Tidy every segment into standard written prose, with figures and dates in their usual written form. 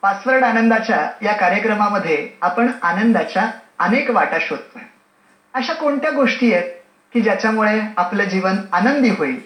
Password आनंदाच्या या कार्यक्रमामध्ये आपण आनंदाच्या अनेक वाटा शोधतोय. अशा कोणत्या गोष्टी आहेत की ज्याच्यामुळे आपलं जीवन आनंदी होईल?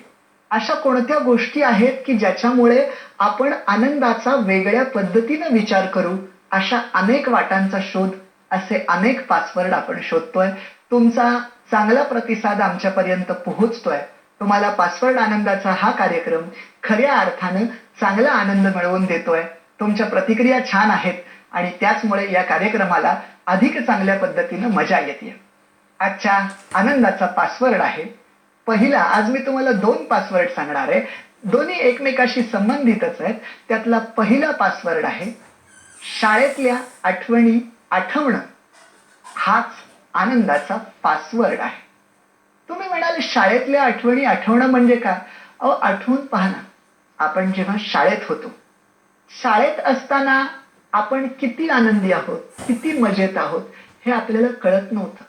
अशा कोणत्या गोष्टी आहेत की ज्याच्यामुळे आपण आनंदाचा वेगळ्या पद्धतीनं विचार करू? अशा अनेक वाटांचा शोध, असे अनेक पासवर्ड आपण शोधतोय. तुमचा चांगला प्रतिसाद आमच्यापर्यंत पोहोचतोय. तुम्हाला पासवर्ड आनंदाचा हा कार्यक्रम खऱ्या अर्थानं चांगला आनंद मिळवून देतोय. तुमच्या प्रतिक्रिया छान आहेत आणि त्याचमुळे या कार्यक्रमाला अधिक चांगल्या पद्धतीनं मजा येते. आजच्या आनंदाचा पासवर्ड आहे पहिला. आज मी तुम्हाला 2 पासवर्ड सांगणार आहे. दोन्ही एकमेकाशी संबंधितच आहेत. त्यातला पहिला पासवर्ड आहे शाळेतल्या आठवणी आठवणं. हाच आनंदाचा पासवर्ड आहे. तुम्ही म्हणाल शाळेतल्या आठवणी आठवणं म्हणजे काय? आठवून पहा ना, आपण जेव्हा शाळेत होतो, शाळेत असताना आपण किती आनंदी आहोत, किती मजेत आहोत हे आपल्याला कळत नव्हतं.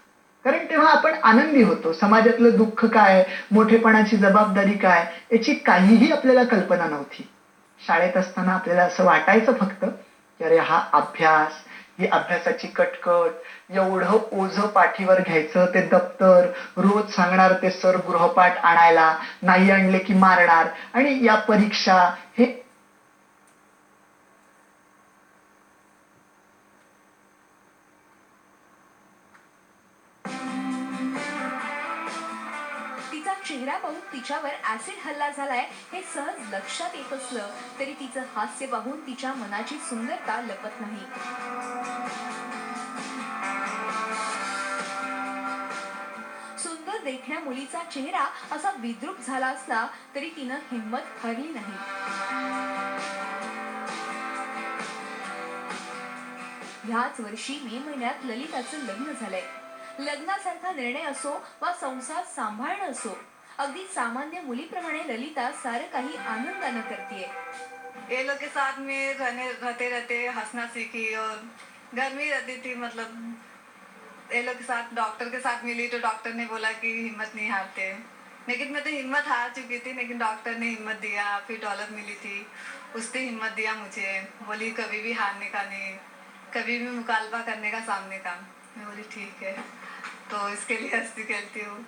कारण तेव्हा आपण आनंदी होतो. समाजातलं दुःख काय, मोठेपणाची जबाबदारी काय, याची काहीही आपल्याला कल्पना नव्हती. शाळेत असताना आपल्याला असं वाटायचं फक्त की अरे हा अभ्यास, ही अभ्यासाची कटकट, एवढं ओझं पाठीवर घ्यायचं, ते दप्तर, रोज सांगणार ते सर गृहपाठ आणायला, नाही आणले की मारणार, आणि या परीक्षा, हे तिचा चेहरा पाहून तिच्यावर ऍसिड हल्ला झालाय हे सहज लक्षात येत असलं तरी तिचं हास्य पाहून तिच्या मनाची सुंदरता लपत नाही. सुंदर देखण्या मुलीचा चेहरा असा विद्रूप झाला असला तरी तिनं हिंमत हरली नाही. ह्याच वर्षी मे महिन्यात ललिताचं लग्न झालंय. लग्नासारखा निर्णय असो वा संसार सांभाळणं असो, अगदी सामान्य मुलीप्रमाणे ललिता सारं काही आनंदानं करतीये. ये लोग के साथ में रहते रहते हंसना सीखी और घर में ही रहती थी. मतलब ये लोग के साथ डॉक्टर के साथ मिली तो डॉक्टर ने बोला कि हिम्मत नहीं हारते, लेकिन मैं तो हिम्मत हार चुकी थी. लेकिन डॉक्टर ने हिम्मत दिया. फिर डॉलर मिली थी, उसने हिम्मत दिया मुझे. बोली कभी भी हारने का नहीं, कभी भी मुकालबा करने का सामने का. मैं बोली ठीक है. तो इसके लिए हंसती खेलती हूँ.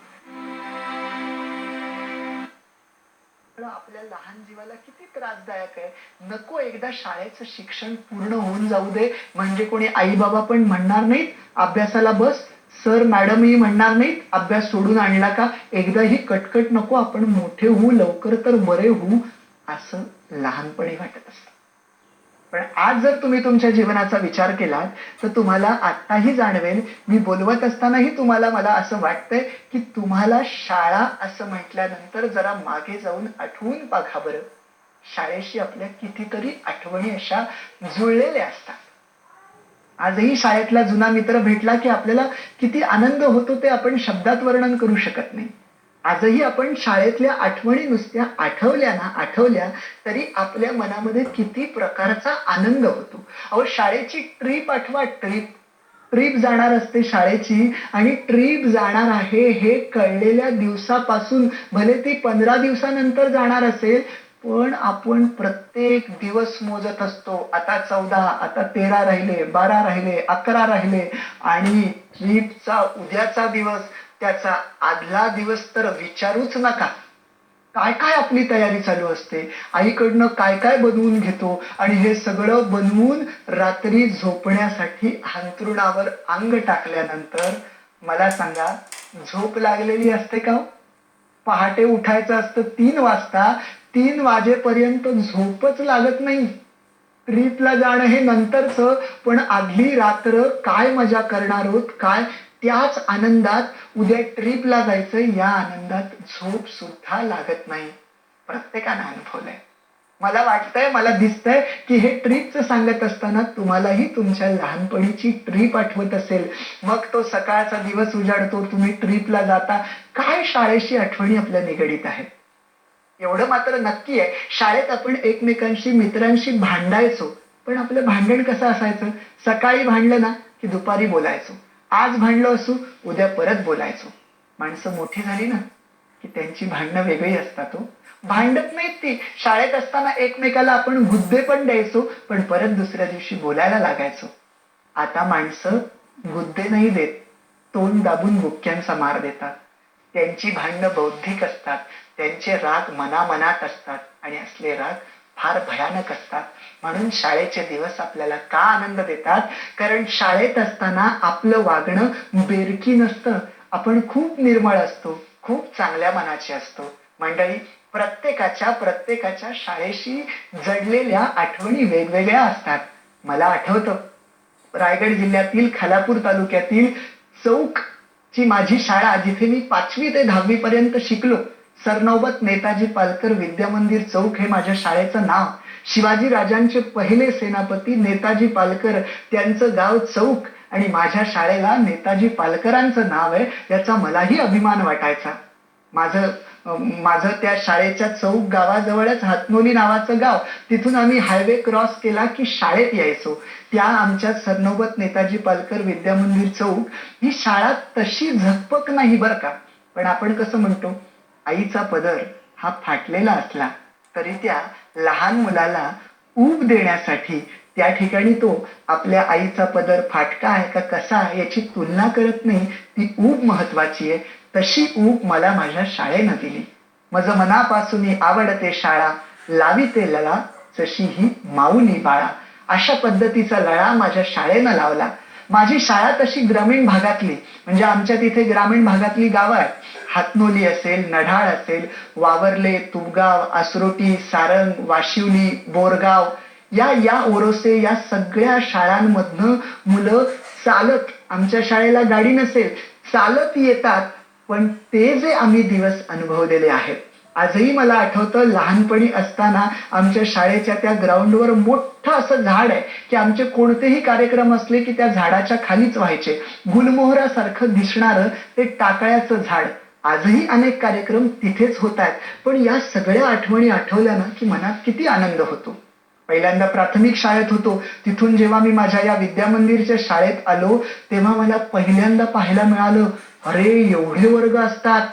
आपल्या लहान जीवाला किती त्रासदायक आहे. नको एकदा शाळेचं शिक्षण पूर्ण होऊन जाऊ दे, म्हणजे कोणी आई बाबा पण म्हणणार नाहीत अभ्यासाला बस, सर मॅडमही म्हणणार नाहीत अभ्यास सोडून आणला का. एकदा ही कटकट नको, आपण मोठे होऊ, लवकर तर बरे होऊ, असं लहानपणी वाटत असतं. पण आज जर तुम्ही तुमच्या जीवनाचा विचार केलात तर तुम्हाला आताही जाणवेल, मी बोलवत असतानाही तुम्हाला मला असं वाटतंय की तुम्हाला शाळा असं म्हटल्यानंतर जरा मागे जाऊन आठवून बघा बरं. शाळेशी आपल्या कितीतरी आठवणी अशा जुळलेल्या असतात. आजही शाळेतला जुना मित्र भेटला की आपल्याला किती आनंद होतो ते आपण शब्दात वर्णन करू शकत नाही. आजही आपण शाळेतल्या आठवणी नुसत्या आठवल्या तरी आपल्या मनामध्ये किती प्रकारचा आनंद होतो. शाळेची ट्रिप आठवा. ट्रिप जाणार असते शाळेची, आणि ट्रिप जाणार आहे हे कळलेल्या दिवसापासून, भले ती 15 दिवसानंतर जाणार असेल, पण आपण प्रत्येक दिवस मोजत असतो. आता 14, आता 13 राहिले, 12 राहिले, 11 राहिले, आणि ट्रिपचा उद्याचा दिवस, त्याचा आदला दिवस तर विचारूच नका. काय काय आपली तयारी चालू असते. आईकडनं काय काय बनवून घेतो, आणि हे सगळं बनवून रात्री झोपण्यासाठी अंथरुणावर अंग टाकल्यानंतर मला सांगा, झोप लागलेली असते का? पहाटे उठायचं असतं 3 वाजता. 3 वाजेपर्यंत झोपच लागत नाही. ट्रिपला जाणं हे नंतरचं, पण आदली रात्र काय मजा करणार आहोत, काय त्याच आनंदात उद्या ट्रिपला जायचं, या आनंदात झोप सुद्धा लागत नाही. प्रत्येकानं अनुभवलंय. मला वाटतंय, मला दिसतंय की हे ट्रिपचं सांगत असताना तुम्हालाही तुमच्या लहानपणीची ट्रिप आठवत असेल. मग तो सकाळचा दिवस उजाडतो, तुम्ही ट्रिपला जाता, काय शाळेशी आठवणी आपल्या निगडीत आहेत. एवढं मात्र नक्की आहे, शाळेत आपण एकमेकांशी, मित्रांशी भांडायचो. पण आपलं भांडण कसं असायचं? सकाळी भांडलं ना की दुपारी बोलायचो. आज भांडलो असू, उद्या परत बोलायचो. माणसं मोठी झाली ना की त्यांची भांडणं वेगळी असतात. भांडत नाहीत ती. शाळेत असताना एकमेकाला आपण गुद्दे पण द्यायचो, पण परत दुसऱ्या दिवशी बोलायला लागायचो. आता माणसं गुद्दे नाही देत, तोंड दाबून बुक्क्यांचा मार देतात. त्यांची भांडणं बौद्धिक असतात, त्यांचे राग मनामनात असतात आणि असले राग फार भयानक असतात. म्हणून शाळेचे दिवस आपल्याला का आनंद देतात? कारण शाळेत असताना आपलं वागणं बेरकी नसतं. आपण खूप निर्मळ असतो, खूप चांगल्या मनाचे असतो. मंडळी, प्रत्येकाच्या शाळेशी जडलेल्या आठवणी वेगवेगळ्या असतात. मला आठवतं, रायगड जिल्ह्यातील खालापूर तालुक्यातील चौक ची माझी शाळा, जिथे मी 5वी ते 10वी पर्यंत शिकलो. सरनौबत नेताजी पालकर विद्या मंदिर चौक हे माझ्या शाळेचं नाव. शिवाजी राजांचे पहिले सेनापती नेताजी पालकर, त्यांचं गाव चौक आणि माझ्या शाळेला नेताजी पालकरांचं नाव आहे, याचा मलाही अभिमान वाटायचा. माझं त्या शाळेच्या चौक गावाजवळच हातनोली नावाचं गाव, तिथून आम्ही हायवे क्रॉस केला की शाळेत यायचो. त्या आमच्या सरनौबत नेताजी पालकर विद्या मंदिर चौक ही शाळा तशी झकपक नाही बरं का, पण आपण कसं म्हणतो, आईचा पदर हा फाटलेला असला तरी त्या लहान मुलाला ऊब देण्यासाठी त्या ठिकाणी तो आपल्या आईचा पदर फाटका आहे का कसा आहे याची तुलना करत नाही. ती ऊब महत्वाची आहे. तशी ऊब मला माझ्या शाळेनं दिली. मज मनापासून आवडते शाळा, लाविते लळा जशी ही माऊली बाळा. अशा पद्धतीचा लळा माझ्या शाळेनं लावला. माझी शाळा तशी ग्रामीण भागातली, म्हणजे आमच्या तिथे ग्रामीण भागातली गावं आहेत. हातनोली असेल, नढाळ असेल, वावरले, तुबगाव, आसरोटी, सारंग, वाशिवली, बोरगाव, या ओरोसे, या सगळ्या शाळांमधनं मुलं चालत, आमच्या शाळेला गाडी नसेल, चालत येतात. पण ते जे आम्ही दिवस अनुभवलेले आहेत, आजही मला आठवतं, लहानपणी असताना आमच्या शाळेच्या त्या ग्राउंडवर मोठं असं झाड आहे की आमचे कोणतेही कार्यक्रम असले की त्या झाडाच्या खालीच व्हायचे. गुलमोहरासारखं दिसणारं ते टाकळ्याचं झाड. आजही अनेक कार्यक्रम तिथेच होत आहेत. पण या सगळ्या आठवणी आठवल्या ना की मनात किती आनंद होतो. पहिल्यांदा प्राथमिक शाळेत होतो, तिथून जेव्हा मी माझ्या या विद्या मंदिरच्या शाळेत आलो, तेव्हा मला पहिल्यांदा पाहायला मिळालं, अरे एवढे वर्ग असतात.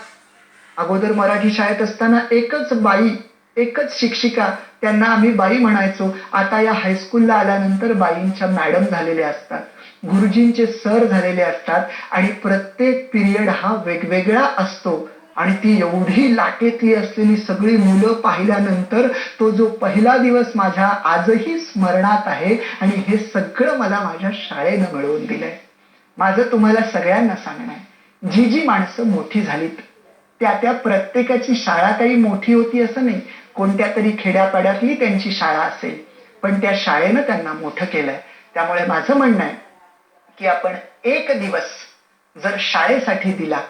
अगोदर मराठी शाळेत असताना एकच बाई, एकच शिक्षिका, त्यांना आम्ही बाई म्हणायचो. आता या हायस्कूलला आल्यानंतर बाईंच्या मॅडम झालेल्या असतात, गुरुजींचे सर झालेले असतात आणि प्रत्येक पिरियड हा वेगवेगळा असतो. आणि ती एवढी लाटेतली असलेली सगळी मुलं पाहिल्यानंतर तो जो पहिला दिवस माझ्या आजही स्मरणात आहे. आणि हे सगळं मला माझ्या शाळेनं मिळवून दिलंय. माझं तुम्हाला सगळ्यांना सांगणं आहे, जी माणसं मोठी झालीत त्या प्रत्येकाची शाळा काही मोठी होती असं नाही. कोणत्या तरी खेड्यापाड्यातली त्यांची शाळा असेल, पण त्या शाळेनं त्यांना मोठं केलंय. त्यामुळे माझं म्हणणं आहे की आपण एक दिवस जर शाळेसाठी दिला,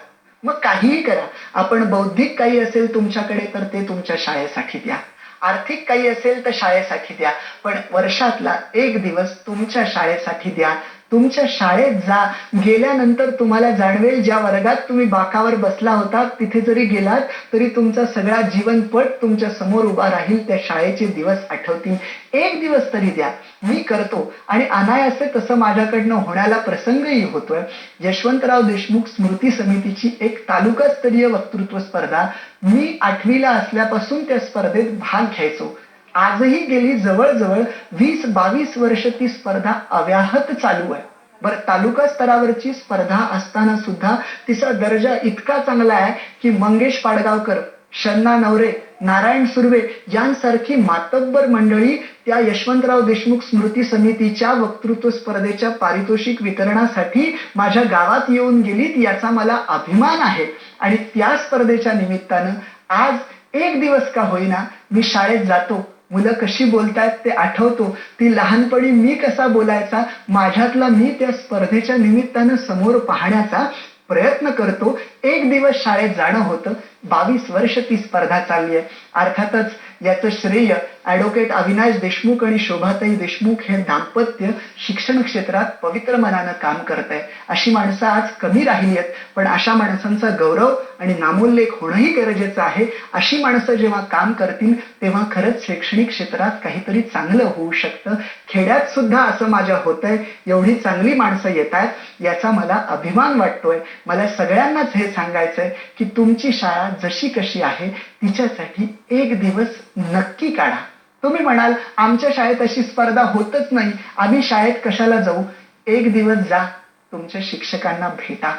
मग काहीही करा. आपण बौद्धिक काही असेल तुमच्याकडे तर ते तुमच्या शाळेसाठी द्या, आर्थिक काही असेल तर शाळेसाठी द्या, पण वर्षातला एक दिवस तुमच्या शाळेसाठी द्या. तुमच्या शाळेत जा, गेल्यानंतर तुम्हाला जाणवेल, ज्या वर्गात तुम्ही बाकावर बसला होता तिथे जरी गेलात तरी तुमचा सगळा जीवनपट तुमच्या समोर उभा राहील. त्या शाळेचे दिवस आठवतील. एक दिवस तरी द्या. मी करतो आणि अनायासे तसं माझ्याकडनं होण्याला प्रसंगही होतोय. यशवंतराव देशमुख स्मृती समितीची एक तालुकास्तरीय वक्तृत्व स्पर्धा, मी 8वीला असल्यापासून त्या स्पर्धेत भाग घ्यायचो. आजही गेली जवळजवळ 20-22 वर्ष ती स्पर्धा अव्याहत चालू आहे. बरं, तालुका स्तरावरची स्पर्धा असताना सुद्धा तिचा दर्जा इतका चांगला आहे की मंगेश पाडगावकर, शन्ना नवरे, नारायण सुर्वे यांसारखी मातब्बर मंडळी त्या यशवंतराव देशमुख स्मृती समितीच्या वक्तृत्व स्पर्धेच्या पारितोषिक वितरणासाठी माझ्या गावात येऊन गेलीत, याचा मला अभिमान आहे. आणि त्या स्पर्धेच्या निमित्तानं आज एक दिवस का होईना मी शाळेत जातो, मुलं कशी बोलतायत ते आठवतो, ती लहानपणी मी कसा बोलायचा, माझ्यातला मी त्या स्पर्धेच्या निमित्तानं समोर पाहण्याचा प्रयत्न करतो. एक दिवस शाळेत जाणं होतं. 22 वर्ष ती स्पर्धा चालली आहे. अर्थातच याचं श्रेय ऍडव्होकेट अविनाश देशमुख आणि शोभाताई देशमुख हे दाम्पत्य शिक्षण क्षेत्रात पवित्र मनानं काम करत आहे. अशी माणसं आज कमी राहिली आहेत, पण अशा माणसांचा गौरव आणि नामोल्लेख होणंही गरजेचं आहे. अशी माणसं जेव्हा काम करतील तेव्हा खरंच शैक्षणिक क्षेत्रात काहीतरी चांगलं होऊ शकतं. खेड्यात सुद्धा असं माझ्या होतंय, एवढी चांगली माणसं येत आहेत, याचा मला अभिमान वाटतोय. मला सगळ्यांनाच हे सांगायचंय की तुमची शाळा जशी कशी आहे तिच्यासाठी एक दिवस नक्की काढा. तुम्ही म्हणाल आमच्या शाळेत अशी स्पर्धा होतच नाही, आम्ही शाळेत कशाला जाऊ? एक दिवस जा, तुमच्या शिक्षकांना भेटा.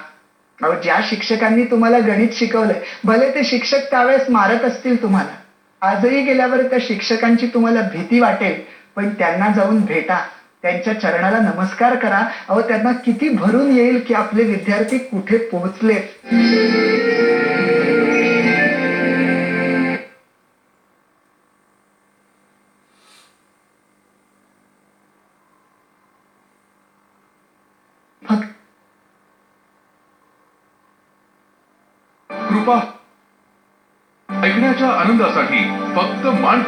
अहो, ज्या शिक्षकांनी तुम्हाला गणित शिकवलंय, भले ते शिक्षक त्यावेळेस मारत असतील तुम्हाला, आजही गेल्यावर त्या शिक्षकांची तुम्हाला भीती वाटेल, पण त्यांना जाऊन भेटा, त्यांच्या चरणाला नमस्कार करा. अहो, त्यांना किती भरून येईल की आपले विद्यार्थी कुठे पोहोचले. फक्त कृपा ऐकण्याच्या आनंदासाठी फक्त मान.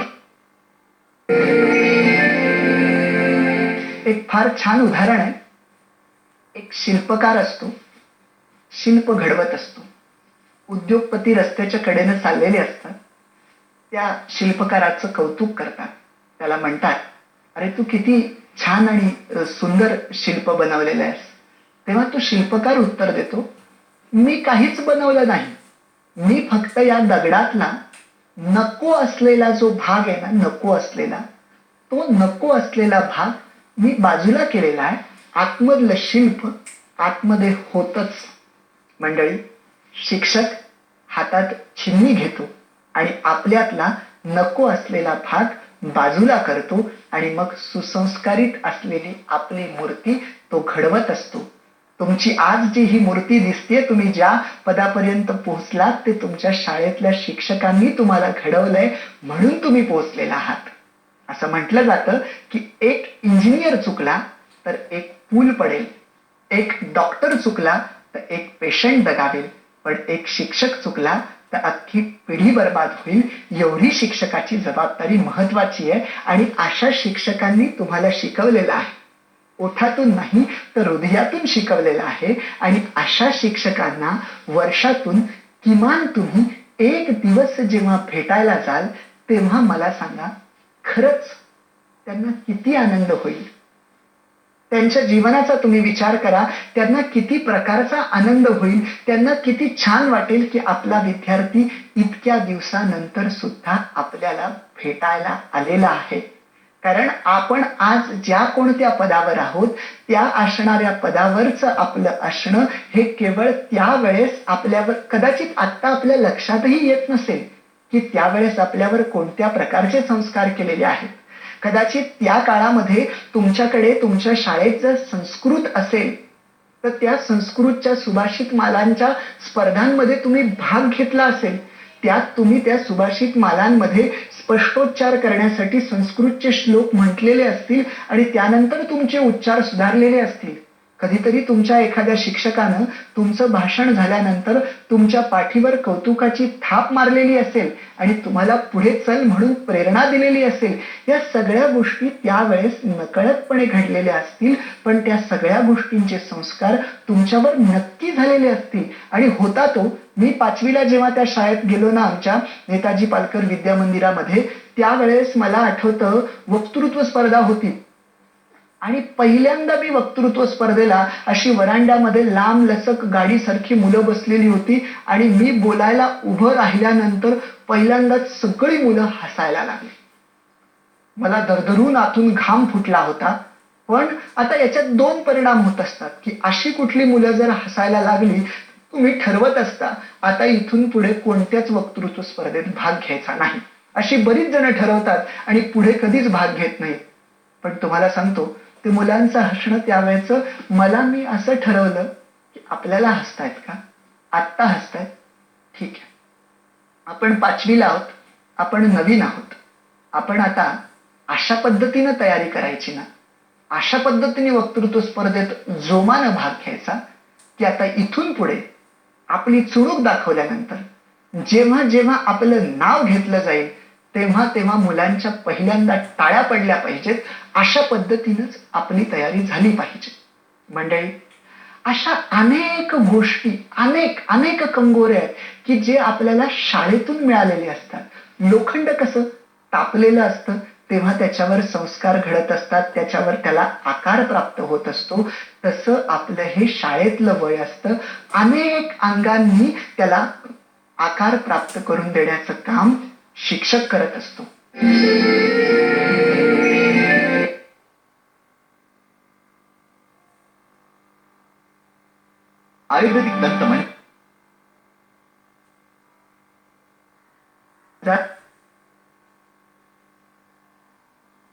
एक फार छान उदाहरण आहे. एक शिल्पकार असतो, शिल्प घडवत असतो. उद्योगपती रस्त्याच्या कडेने चाललेले असतात. त्या शिल्पकाराचं कौतुक करतात, त्याला म्हणतात, अरे तू किती छान आणि सुंदर शिल्प बनवलेलं आहेस. तेव्हा तो शिल्पकार उत्तर देतो, मी काहीच बनवलं नाही, मी फक्त या दगडातला नको असलेला जो भाग आहे ना, नको असलेला, तो नको असलेला भाग मी बाजूला केलेला आहे. आतमधलं शिल्प आतमध्ये होतच. मंडळी, शिक्षक हातात छिन्नी घेतो आणि आपल्यातला नको असलेला भाग बाजूला करतो आणि मग सुसंस्कारित असलेली आपली मूर्ती तो घडवत असतो. तुमची आज जी ही मूर्ती दिसते, तुम्ही ज्या पदापर्यंत पोहोचलात ते तुमच्या शाळेतल्या शिक्षकांनी तुम्हाला घडवलंय म्हणून तुम्ही पोहोचलेला आहात. असं म्हटलं जातं की एक इंजिनियर चुकला तर एक पूल पडेल, एक डॉक्टर चुकला तर एक पेशंट दगावेल, पण एक शिक्षक चुकला तर अख्खी पिढी बर्बाद होईल. एवढी शिक्षकाची जबाबदारी महत्वाची आहे आणि अशा शिक्षकांनी तुम्हाला शिकवलेलं आहे. ओठातून नाही तर हृदयातून शिकवलेलं आहे आणि अशा शिक्षकांना वर्षातून किमान तुम्ही एक दिवस जेव्हा भेटायला जाल तेव्हा मला सांगा, खरंच त्यांना किती आनंद होईल. त्यांच्या जीवनाचा तुम्ही विचार करा, त्यांना किती प्रकारचा आनंद होईल. त्यांना किती छान वाटेल की आपला विद्यार्थी इतक्या दिवसानंतर सुद्धा आपल्याला भेटायला आलेला आहे. कारण आपण आज ज्या कोणत्या पदावर आहोत त्या असणाऱ्या पदावरचं आपलं असणं हे केवळ त्यावेळेस आपल्यावर, कदाचित आत्ता आपल्या लक्षातही येत नसेल की त्यावेळेस आपल्यावर कोणत्या प्रकारचे संस्कार केलेले आहेत. कदाचित त्या काळामध्ये तुमच्याकडे तुमच्या शाळेत जर संस्कृत असेल तर त्या संस्कृतच्या सुभाषित मालांच्या स्पर्धांमध्ये तुम्ही भाग घेतला असेल. त्यात तुम्ही त्या सुभाषित मालांमध्ये स्पष्टोच्चार करण्यासाठी संस्कृतचे श्लोक म्हटलेले असतील आणि त्यानंतर तुमचे उच्चार सुधारलेले असतील. कधीतरी तुमच्या एखाद्या शिक्षकानं तुमचं भाषण झाल्यानंतर तुमच्या पाठीवर कौतुकाची थाप मारलेली असेल आणि तुम्हाला पुढे चल म्हणून प्रेरणा दिलेली असेल. या सगळ्या गोष्टी त्यावेळेस नकळतपणे घडलेल्या असतील, पण त्या सगळ्या गोष्टींचे संस्कार तुमच्यावर नक्की झालेले असतील. आणि होता तो, मी 5वीला जेव्हा त्या शाळेत गेलो ना, आमच्या नेताजी पालकर विद्या मंदिरामध्ये, त्यावेळेस मला आठवतं वक्तृत्व स्पर्धा होती आणि पहिल्यांदा मी वक्तृत्व स्पर्धेला अशी वरांड्यामध्ये लांब लचक गाडीसारखी मुलं बसलेली होती आणि मी बोलायला उभं राहिल्यानंतर पहिल्यांदाच सगळी मुलं हसायला लागली. मला दरदरून आतून घाम फुटला होता. पण आता याच्यात 2 परिणाम होत असतात की अशी कुठली मुलं जर हसायला लागली, तुम्ही ठरवत असता आता इथून पुढे कोणत्याच वक्तृत्व स्पर्धेत भाग घ्यायचा नाही. अशी बरीच जण ठरवतात आणि पुढे कधीच भाग घेत नाहीत. पण तुम्हाला सांगतो, ते मुलांचं हसणं त्यावेळेचं, मी असं ठरवलं की आपल्याला हसतायत का? आत्ता हसतायत, ठीक आहे. आपण 5वीला आहोत, आपण नवीन आहोत. आपण आता अशा पद्धतीनं तयारी करायची ना, अशा पद्धतीने वक्तृत्व स्पर्धेत जोमानं भाग घ्यायचा की आता इथून पुढे आपली चुणूक दाखवल्यानंतर जेव्हा जेव्हा आपलं नाव घेतलं जाईल तेव्हा तेव्हा मुलांच्या पहिल्यांदा टाळ्या पडल्या पाहिजेत. अशा पद्धतीनंच आपली तयारी झाली पाहिजे. मंडळी, अशा अनेक गोष्टी, अनेक कंगोरे आहेत की जे आपल्याला शाळेतून मिळालेले असतात. लोखंड कसं तापलेलं असतं तेव्हा त्याच्यावर संस्कार घडत असतात, त्याच्यावर त्याला आकार प्राप्त होत असतो. तसं आपलं हे शाळेतलं वय असतं. अनेक अंगांनी त्याला आकार प्राप्त करून देण्याचं काम शिक्षक करत असतो. आयुर्वेदिक दंतमंत्र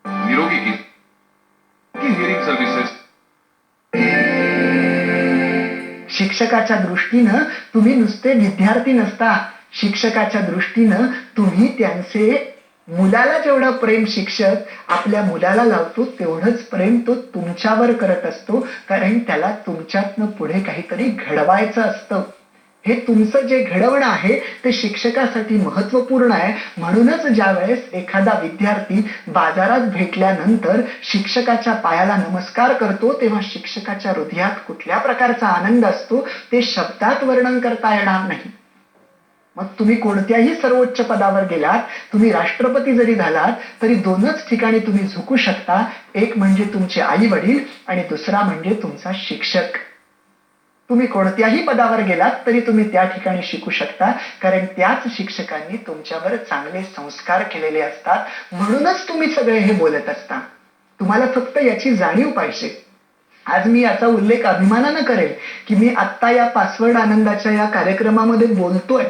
निरोगी हिअरिंग सर्व्हिसेस शिक्षकाच्या दृष्टीनं तुम्ही नुसते विद्यार्थी नसता. शिक्षकाच्या दृष्टीनं तुम्ही त्यांचे मुलाला जेवढं प्रेम शिक्षक आपल्या मुलाला लावतो तेवढंच प्रेम तो तुमच्यावर करत असतो. कारण त्याला तुमच्यातनं पुढे काहीतरी घडवायचं असतं. हे तुमचं जे घडवणं आहे ते शिक्षकासाठी महत्वपूर्ण आहे. म्हणूनच ज्या वेळेस एखादा विद्यार्थी बाजारात भेटल्यानंतर शिक्षकाच्या पायाला नमस्कार करतो तेव्हा शिक्षकाच्या हृदयात कुठल्या प्रकारचा आनंद असतो ते शब्दात वर्णन करता येणार नाही. मग तुम्ही कोणत्याही सर्वोच्च पदावर गेलात, तुम्ही राष्ट्रपती जरी झालात तरी दोनच ठिकाणी तुम्ही झुकू शकता. एक म्हणजे तुमचे आई वडील आणि दुसरा म्हणजे तुमचा शिक्षक. तुम्ही कोणत्याही पदावर गेलात तरी तुम्ही त्या ठिकाणी शिकू शकता. कारण त्याच शिक्षकांनी तुमच्यावर चांगले संस्कार केलेले असतात. म्हणूनच तुम्ही सगळे हे बोलत असता. तुम्हाला फक्त याची जाणीव पाहिजे. आज मी याचा उल्लेख अभिमानानं करेल की मी आत्ता या पासवर्ड आनंदाच्या या कार्यक्रमामध्ये बोलतोय.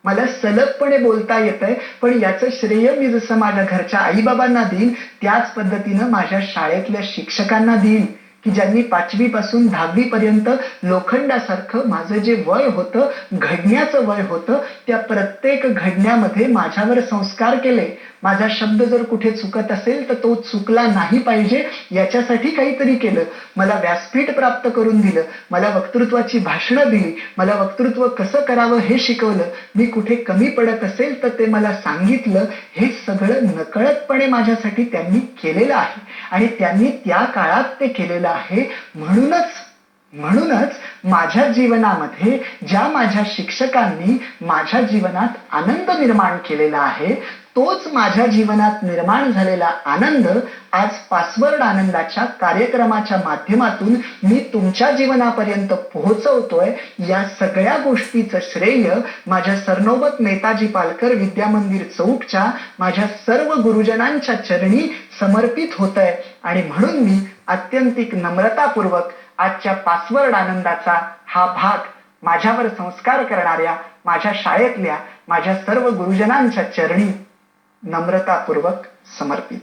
मला सलगपणे बोलता येतंय. पण याचं श्रेय मी जसं माझ्या घरच्या आईबाबांना देईन त्याच पद्धतीनं माझ्या शाळेतल्या शिक्षकांना देईन की ज्यांनी 5वी पासून 10वी पर्यंत लोखंडासारखं माझं जे वय होतं, घडण्याचं वय होतं, त्या प्रत्येक घडण्यामध्ये माझ्यावर संस्कार केले. माझा शब्द जर कुठे चुकत असेल तर तो चुकला नाही पाहिजे याच्यासाठी काहीतरी केलं. मला व्यासपीठ प्राप्त करून दिलं. मला वक्तृत्वाची भाषणं दिली. मला वक्तृत्व कसं करावं हे शिकवलं. मी कुठे कमी पडत असेल तर ते मला सांगितलं. हे सगळं नकळतपणे माझ्यासाठी त्यांनी केलेलं आहे आणि त्यांनी त्या काळात ते केलेलं आहे. म्हणूनच माझ्या जीवनामध्ये ज्या माझ्या शिक्षकांनी माझ्या जीवनात आनंद निर्माण केलेला आहे तोच माझ्या जीवनात निर्माण झालेला आनंद आज पासवर्ड आनंदाच्या कार्यक्रमाच्या माध्यमातून मी तुमच्या जीवनापर्यंत पोहोचवतोय. या सगळ्या गोष्टीचं श्रेय माझ्या सरनोबत नेताजी पालकर विद्या मंदिर चौकच्या माझ्या सर्व गुरुजनांच्या चरणी समर्पित होतंय. आणि म्हणून मी अत्यंतिक नम्रतापूर्वक आजच्या पासवर्ड आनंदाचा हा भाग माझ्यावर संस्कार करणाऱ्या माझ्या शाळेतल्या माझ्या सर्व गुरुजनांच्या चरणी नम्रतापूर्वक समर्पित.